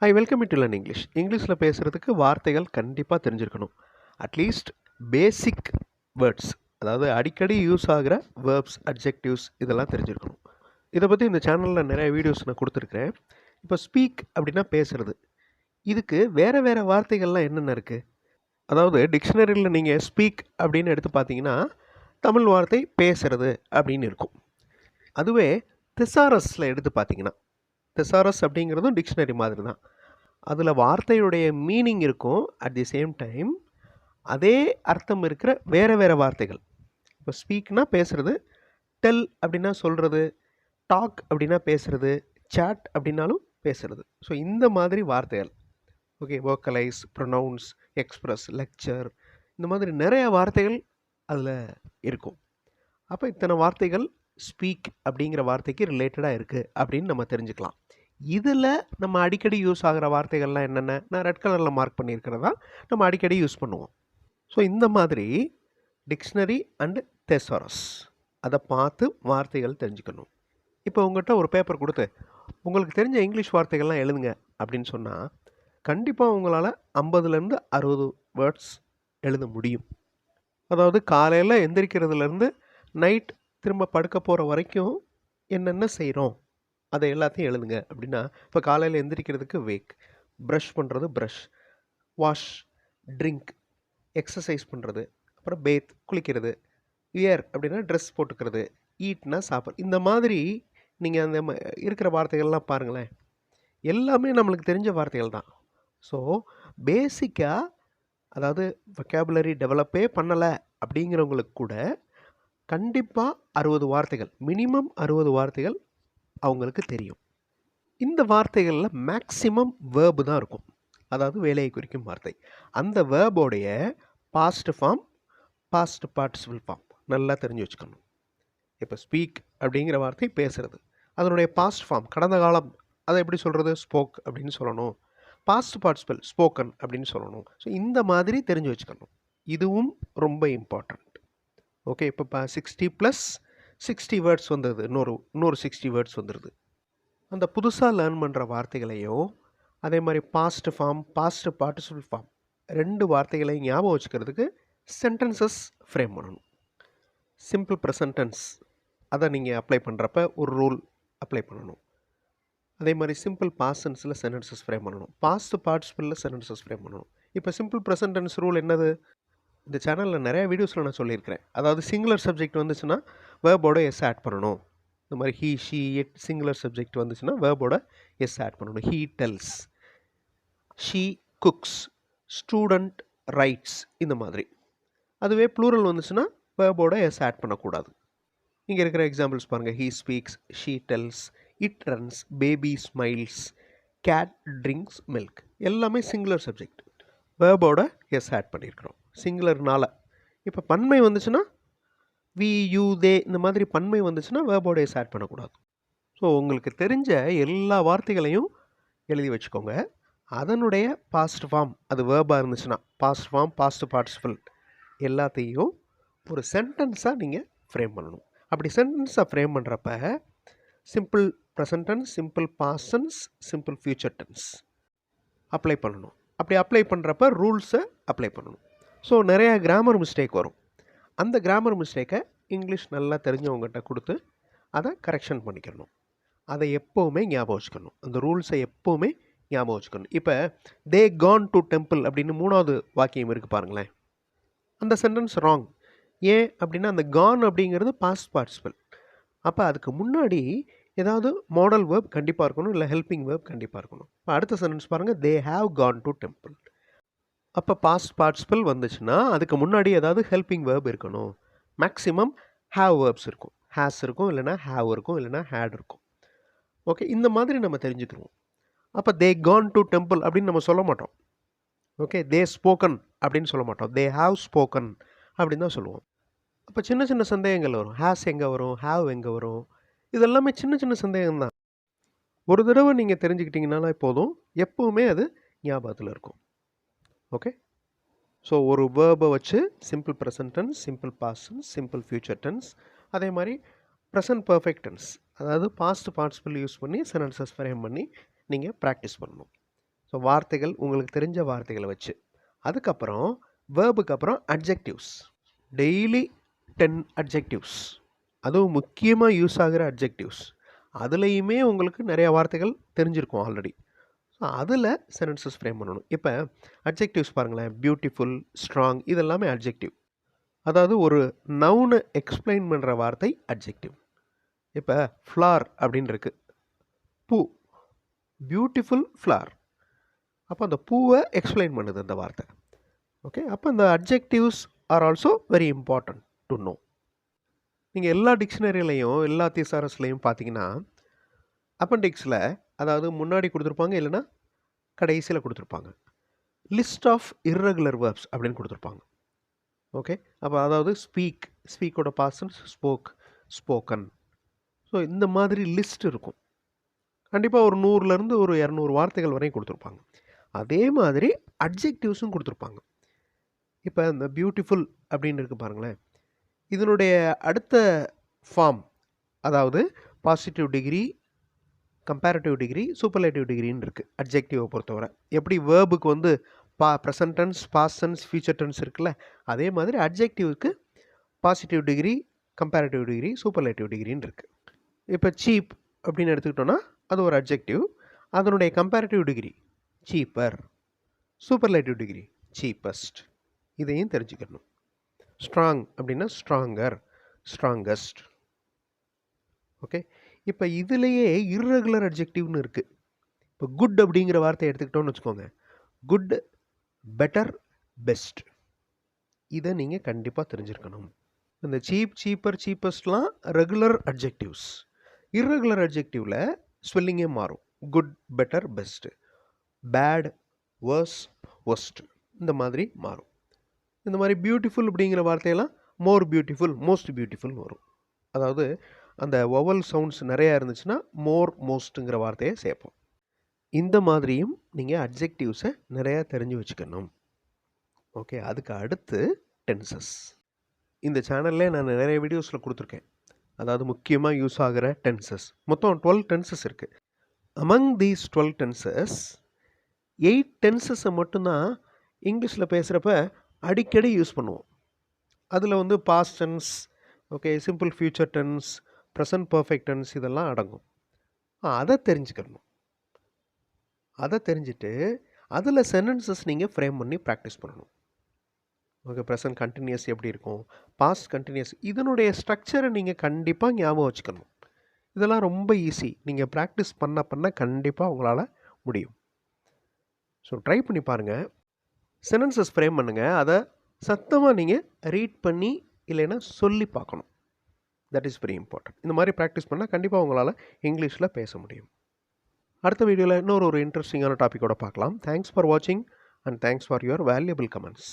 Hi welcome to learn English. இங்கிலீஷில் பேசுகிறதுக்கு வார்த்தைகள் கண்டிப்பாக தெரிஞ்சிருக்கணும். அட்லீஸ்ட் பேசிக் வேர்ட்ஸ், அதாவது அடிக்கடி யூஸ் ஆகிற வேர்ப்ஸ், அட்ஜெக்டிவ்ஸ் இதெல்லாம் தெரிஞ்சிருக்கணும். இதை பற்றி இந்த சேனலில் நிறைய வீடியோஸ் நான் கொடுத்துருக்குறேன். இப்போ ஸ்பீக் அப்படின்னா பேசுகிறது. இதுக்கு வேறு வேறு வார்த்தைகள்லாம் என்னென்ன இருக்குது? அதாவது டிக்ஷனரியில் நீங்கள் ஸ்பீக் அப்படின்னு எடுத்து பார்த்தீங்கன்னா தமிழ் வார்த்தை பேசுகிறது அப்படின்னு இருக்கும். அதுவே திசாரஸில் எடுத்து பார்த்தீங்கன்னா, திசாரஸ் அப்படிங்கிறதும் டிக்ஷனரி மாதிரி தான். அதில் வார்த்தையுடைய மீனிங் இருக்கும். அட் தி சேம் டைம் அதே அர்த்தம் இருக்கிற வேறு வேறு வார்த்தைகள். இப்போ ஸ்பீக்னா பேசுகிறது, டெல் அப்படின்னா சொல்கிறது, டாக் அப்படின்னா பேசுகிறது, சாட் அப்படின்னாலும் பேசுகிறது. ஸோ இந்த மாதிரி வார்த்தைகள், ஓகே, வோக்கலைஸ், ப்ரொனவுன்ஸ், எக்ஸ்ப்ரெஸ், லெக்சர், இந்த மாதிரி நிறைய வார்த்தைகள் அதில் இருக்கும். அப்போ இத்தனை வார்த்தைகள் ஸ்பீக் அப்படிங்கிற வார்த்தைக்கு ரிலேட்டடாக இருக்குது அப்படின்னு நம்ம தெரிஞ்சுக்கலாம். இதில் நம்ம அடிக்கடி யூஸ் ஆகிற வார்த்தைகள்லாம் என்னென்ன, நான் ரெட் கலரில் மார்க் பண்ணியிருக்கிறதா நம்ம அடிக்கடி யூஸ் பண்ணுவோம். ஸோ இந்த மாதிரி டிக்ஷனரி அண்டு தெசாரஸ் அதை பார்த்து வார்த்தைகள் தெரிஞ்சுக்கணும். இப்போ உங்கள்கிட்ட ஒரு பேப்பர் கொடுத்து உங்களுக்கு தெரிஞ்ச இங்கிலீஷ் வார்த்தைகள்லாம் எழுதுங்க அப்படின்னு சொன்னால் கண்டிப்பாக உங்களால் 50லேருந்து 60 வேர்ட்ஸ் எழுத முடியும். அதாவது காலையில் எந்திரிக்கிறதுலேருந்து நைட் திரும்ப படுக்க போகிற வரைக்கும் என்னென்ன செய்கிறோம் அதை எல்லாத்தையும் எழுதுங்க அப்படின்னா, இப்போ காலையில் எந்திரிக்கிறதுக்கு வேக், ப்ரஷ் பண்ணுறது ப்ரஷ், வாஷ், ட்ரிங்க், எக்ஸசைஸ் பண்ணுறது, அப்புறம் பேத் குளிக்கிறது, வியர் அப்படின்னா ட்ரெஸ் போட்டுக்கிறது, ஈட்னா சாப்பிட்றது. இந்த மாதிரி நீங்கள் அந்த இருக்கிற வார்த்தைகள்லாம் பாருங்களேன், எல்லாமே நம்மளுக்கு தெரிஞ்ச வார்த்தைகள் தான். ஸோ பேசிக்காக, அதாவது வொக்காபுலரி டெவலப்பே பண்ணலை அப்படிங்கிறவங்களுக்கு கூட கண்டிப்பாக 60 வார்த்தைகள், மினிமம் 60 வார்த்தைகள் அவங்களுக்கு தெரியும். இந்த வார்த்தைகளில் மேக்சிமம் வேர்பு தான் இருக்கும், அதாவது வேலையை குறிக்கும் வார்த்தை. அந்த வேர்போடைய past form, past participle form நல்லா தெரிஞ்சு வச்சுக்கணும். இப்போ ஸ்பீக் அப்படிங்கிற வார்த்தை பேசுகிறது, அதனுடைய பாஸ்ட் ஃபார்ம் கடந்த காலம், அதை எப்படி சொல்கிறது, ஸ்போக் அப்படின்னு சொல்லணும். பாஸ்ட் பார்ட்டிசிபிள் ஸ்போக்கன் அப்படின்னு சொல்லணும். ஸோ இந்த மாதிரி தெரிஞ்சு வச்சுக்கணும். இதுவும் ரொம்ப இம்பார்ட்டண்ட். ஓகே, இப்போ 60 + 60 வேர்ட்ஸ் வந்தது, இன்னொரு 60 வேர்ட்ஸ் வந்துடுது. அந்த புதுசாக லேர்ன் பண்ணுற வார்த்தைகளையும் அதே மாதிரி past form, past participle form, 2 வார்த்தைகளையும் ஞாபகம் வச்சுக்கிறதுக்கு சென்டென்சஸ் ஃப்ரேம் பண்ணணும். சிம்பிள் ப்ரெசன்ட் டென்ஸ் அதை நீங்கள் அப்ளை பண்ணுறப்ப ஒரு ரூல் அப்ளை பண்ணணும். அதே மாதிரி சிம்பிள் பாஸ்ட் டென்ஸில் சென்டென்சஸ் ஃப்ரேம் பண்ணணும், பாஸ்ட் பார்ட்டிசிபிளில் சென்டென்சஸ் ஃப்ரேம் பண்ணணும். இப்போ சிம்பிள் ப்ரெசன்ட் டென்ஸ் ரூல் என்னது, இந்த சேனலில் நிறைய வீடியோஸில் நான் சொல்லியிருக்கிறேன். அதாவது சிங்குலர் சப்ஜெக்ட் வந்துச்சுன்னா வேர்போட எஸ் ஆட் பண்ணணும். இந்த மாதிரி he, she, it singular subject வந்துச்சுன்னா வேர்போட எஸ் ஆட் பண்ணணும். He tells, she cooks, student writes, இந்த மாதிரி. அதுவே ப்ளூரல் வந்துச்சுன்னா வேர்போட எஸ் ஆட் பண்ணக்கூடாது. இங்கே இருக்கிற எக்ஸாம்பிள்ஸ் பாருங்கள். He speaks, she tells, it runs, baby smiles, cat drinks milk. எல்லாமே சிங்குலர் சப்ஜெக்ட், வேர்போட எஸ் ஆட் பண்ணியிருக்கிறோம் சிங்குலர்னால. இப்போ பன்மை வந்துச்சுன்னா வி, யூ, தே, இந்த மாதிரி பன்மை வந்துச்சுன்னா வேர்போட எஸ் ஆட் பண்ணக்கூடாது. ஸோ உங்களுக்கு தெரிஞ்ச எல்லா வார்த்தைகளையும் எழுதி வச்சுக்கோங்க. அதனுடைய பாஸ்ட் ஃபார்ம், அது வேர்பாக இருந்துச்சுன்னா பாஸ்ட் ஃபார்ம், பாஸ்ட் பார்ட்டிசிபிள் எல்லாத்தையும் ஒரு சென்டென்ஸாக நீங்கள் ஃப்ரேம் பண்ணணும். அப்படி சென்டென்ஸாக ஃப்ரேம் பண்ணுறப்ப simple present tense, simple past tense, simple future tense apply பண்ணணும். அப்படி அப்ளை பண்ணுறப்ப ரூல்ஸை அப்ளை பண்ணணும். ஸோ நிறையா கிராமர் மிஸ்டேக் வரும். அந்த கிராமர் மிஸ்டேக்கை இங்கிலீஷ் நல்லா தெரிஞ்சவங்ககிட்ட கொடுத்து அதை கரெக்ஷன் பண்ணிக்கணும். அதை எப்போவுமே ஞாபகம் வச்சுக்கணும், அந்த ரூல்ஸை எப்போவுமே ஞாபகம் வச்சுக்கணும். இப்போ தே கான் டு டெம்பிள் அப்படின்னு 3வது வாக்கியம் இருக்குது பாருங்களேன். அந்த சென்டென்ஸ் ராங். ஏன் அப்படின்னா அந்த கான் அப்படிங்கிறது பாஸ்ட் பார்ட்டிசிபிள். அப்போ அதுக்கு முன்னாடி ஏதாவது மாடல் வேர்ப் கண்டிப்பாக இருக்கணும், இல்லை ஹெல்பிங் வேர்ப் கண்டிப்பாக இருக்கணும். இப்போ அடுத்த சென்டென்ஸ் பாருங்கள், they have Khan to temple. அப்போ பாஸ்ட் பார்ட்டிசிபிள் வந்துச்சுன்னா அதுக்கு முன்னாடி ஏதாவது ஹெல்பிங் வேர்ப் இருக்கணும். மேக்ஸிமம் ஹேவ் வேர்ப்ஸ் இருக்கும், ஹேஸ் இருக்கும், இல்லைனா ஹேவ் இருக்கும், இல்லைனா ஹேட் இருக்கும். ஓகே, இந்த மாதிரி நம்ம தெரிஞ்சுக்கிறோம். அப்போ தே கான் டு டெம்பிள் அப்படின்னு நம்ம சொல்ல மாட்டோம். ஓகே, தே ஸ்போக்கன் அப்படின்னு சொல்ல மாட்டோம், தே ஹாவ் ஸ்போக்கன் அப்படின்னு தான் சொல்லுவோம். அப்போ சின்ன சின்ன சந்தேகங்கள் வரும். ஹேஸ் எங்கே வரும், ஹேவ் எங்கே வரும், இதெல்லாமே சின்ன சின்ன சந்தேகம் தான். ஒரு தடவை நீங்கள் தெரிஞ்சுக்கிட்டிங்கனால போதும், எப்போவுமே அது ஞாபகத்தில் இருக்கும். ஓகே, ஸோ ஒரு வேர்பை வச்சு simple present tense, simple past tense, simple future tense, அதே மாதிரி ப்ரெசன்ட் பர்ஃபெக்ட் டென்ஸ், அதாவது பாஸ்ட் பார்ட்டிசிபிள் யூஸ் பண்ணி சென்டென்சஸ் ஃப்ரேம் பண்ணி நீங்கள் ப்ராக்டிஸ் பண்ணணும். ஸோ வார்த்தைகள் உங்களுக்கு தெரிஞ்ச வார்த்தைகளை வச்சு. அதுக்கப்புறம் வேர்புக்கு அப்புறம் அட்ஜெக்டிவ்ஸ். டெய்லி 10 அட்ஜெக்டிவ்ஸ், அதுவும் முக்கியமாக யூஸ் ஆகிற அட்ஜெக்டிவ்ஸ். அதுலேயுமே உங்களுக்கு நிறைய வார்த்தைகள் தெரிஞ்சிருக்கும் ஆல்ரெடி. ஸோ அதில் சென்டென்சஸ் ஃப்ரேம் பண்ணணும். இப்போ அட்ஜெக்டிவ்ஸ் பாருங்களேன், பியூட்டிஃபுல், ஸ்ட்ராங், இதெல்லாமே அட்ஜெக்டிவ். அதாவது ஒரு நவுனை எக்ஸ்பிளைன் பண்ணுற வார்த்தை அட்ஜெக்டிவ். இப்போ ஃப்ளார் அப்படின்னு இருக்கு, பூ, பியூட்டிஃபுல் ஃப்ளார். அப்போ அந்த பூவை எக்ஸ்பிளைன் பண்ணுது அந்த வார்த்தை. ஓகே, அப்போ அந்த adjectives are also very important to know. நீங்கள் எல்லா டிக்ஷனரிலையும் எல்லா திசாரஸ்லையும் பார்த்தீங்கன்னா அப்பெண்டிக்ஸில், அதாவது முன்னாடி கொடுத்துருப்பாங்க, இல்லைன்னா கடைசியில் கொடுத்துருப்பாங்க, லிஸ்ட் ஆஃப் இர்ரெகுலர் வேர்ப்ஸ் அப்படின்னு கொடுத்துருப்பாங்க. ஓகே, அப்போ அதாவது ஸ்பீக், ஸ்பீக்கோட பாஸ்ட் ஸ்போக், ஸ்போக்கன். ஸோ இந்த மாதிரி லிஸ்ட் இருக்கும். கண்டிப்பாக ஒரு 100லேருந்து ஒரு 200 வார்த்தைகள் வரையும் கொடுத்துருப்பாங்க. அதே மாதிரி அட்ஜெக்டிவ்ஸும் கொடுத்துருப்பாங்க. இப்போ இந்த பியூட்டிஃபுல் அப்படின்னு இருக்குது பாருங்களேன், இதனுடைய அடுத்த ஃபார்ம், அதாவது positive degree, comparative degree, superlative டிகிரின்னு இருக்குது அட்ஜெக்டிவை பொறுத்தவரை. எப்படி வேர்புக்கு வந்து present tense, past tense, future tense இருக்குல்ல, அதே மாதிரி அட்ஜெக்டிவ்க்கு positive degree, comparative degree, superlative டிகிரின்னு இருக்குது. இப்போ சீப் அப்படின்னு எடுத்துக்கிட்டோன்னா அது ஒரு அட்ஜெக்டிவ். அதனுடைய comparative degree cheaper, superlative degree cheapest. இதையும் தெரிஞ்சுக்கணும். ஸ்ட்ராங் அப்படின்னா ஸ்ட்ராங்கர், ஸ்ட்ராங்கஸ்ட். ஓகே, இப்போ இதுலேயே இர்ரெகுலர் அட்ஜெக்டிவ்னு இருக்குது. இப்போ குட் அப்படிங்கிற வார்த்தையை எடுத்துக்கிட்டோன்னு வச்சுக்கோங்க, குட், பெட்டர், பெஸ்ட். இதை நீங்கள் கண்டிப்பாக தெரிஞ்சிருக்கணும். இந்த சீப், சீப்பர், சீப்பஸ்ட்லாம் ரெகுலர் அட்ஜெக்டிவ்ஸ். இர்ரெகுலர் அட்ஜெக்டிவில் ஸ்பெல்லிங்கே மாறும். Good, better, best, bad, worse, worst, இந்த மாதிரி மாறும். இந்த மாதிரி பியூட்டிஃபுல் அப்படிங்கிற வார்த்தையெல்லாம் மோர் பியூட்டிஃபுல், மோஸ்ட் பியூட்டிஃபுல் வரும். அதாவது அந்த வவல் சவுண்ட்ஸ் நிறையா இருந்துச்சுன்னா மோர், மோஸ்ட்டுங்கிற வார்த்தையை சேர்ப்போம். இந்த மாதிரியும் நீங்கள் அட்ஜெக்டிவ்ஸை நிறையா தெரிஞ்சு வச்சுக்கணும். ஓகே, அதுக்கு அடுத்து டென்சஸ். இந்த சேனல்லே நான் நிறைய வீடியோஸில் கொடுத்துருக்கேன். அதாவது முக்கியமாக யூஸ் ஆகிற டென்சஸ். மொத்தம் 12 டென்சஸ் இருக்குது. அமங் தீஸ் 12 டென்சஸ் 8 டென்சஸை மட்டும்தான் இங்கிலீஷில் பேசுகிறப்ப அடிக்கடி யூஸ் பண்ணுவோம். அதில் வந்து past tense, okay, simple future tense, present perfect tense, இதெல்லாம் அடங்கும். அதை தெரிஞ்சுக்கணும். அதை தெரிஞ்சுட்டு அதில் சென்டென்சஸ் நீங்கள் ஃப்ரேம் பண்ணி ப்ராக்டிஸ் பண்ணணும். ஓகே, ப்ரெசன்ட் கண்டினியூஸ் எப்படி இருக்கும், பாஸ்ட் கண்டினியூஸ், இதனுடைய ஸ்ட்ரக்சரை நீங்கள் கண்டிப்பாக ஞாபகம் வச்சுக்கணும். இதெல்லாம் ரொம்ப ஈஸி. நீங்கள் ப்ராக்டிஸ் பண்ண கண்டிப்பாக உங்களால் முடியும். ஸோ ட்ரை பண்ணி பாருங்கள். சென்டென்சஸ் ஃப்ரேம் பண்ணுங்கள். அதை சத்தமாக நீங்கள் ரீட் பண்ணி இல்லைன்னா சொல்லி பார்க்கணும். That is very important. இந்த மாதிரி ப்ராக்டிஸ் பண்ணால் கண்டிப்பாக உங்களால் இங்கிலீஷில் பேச முடியும். அடுத்த வீடியோவில் இன்னொரு இன்ட்ரெஸ்டிங்கான டாப்பிக்கோட பார்க்கலாம். தேங்க்ஸ் ஃபார் வாட்சிங் and thanks for your valuable comments.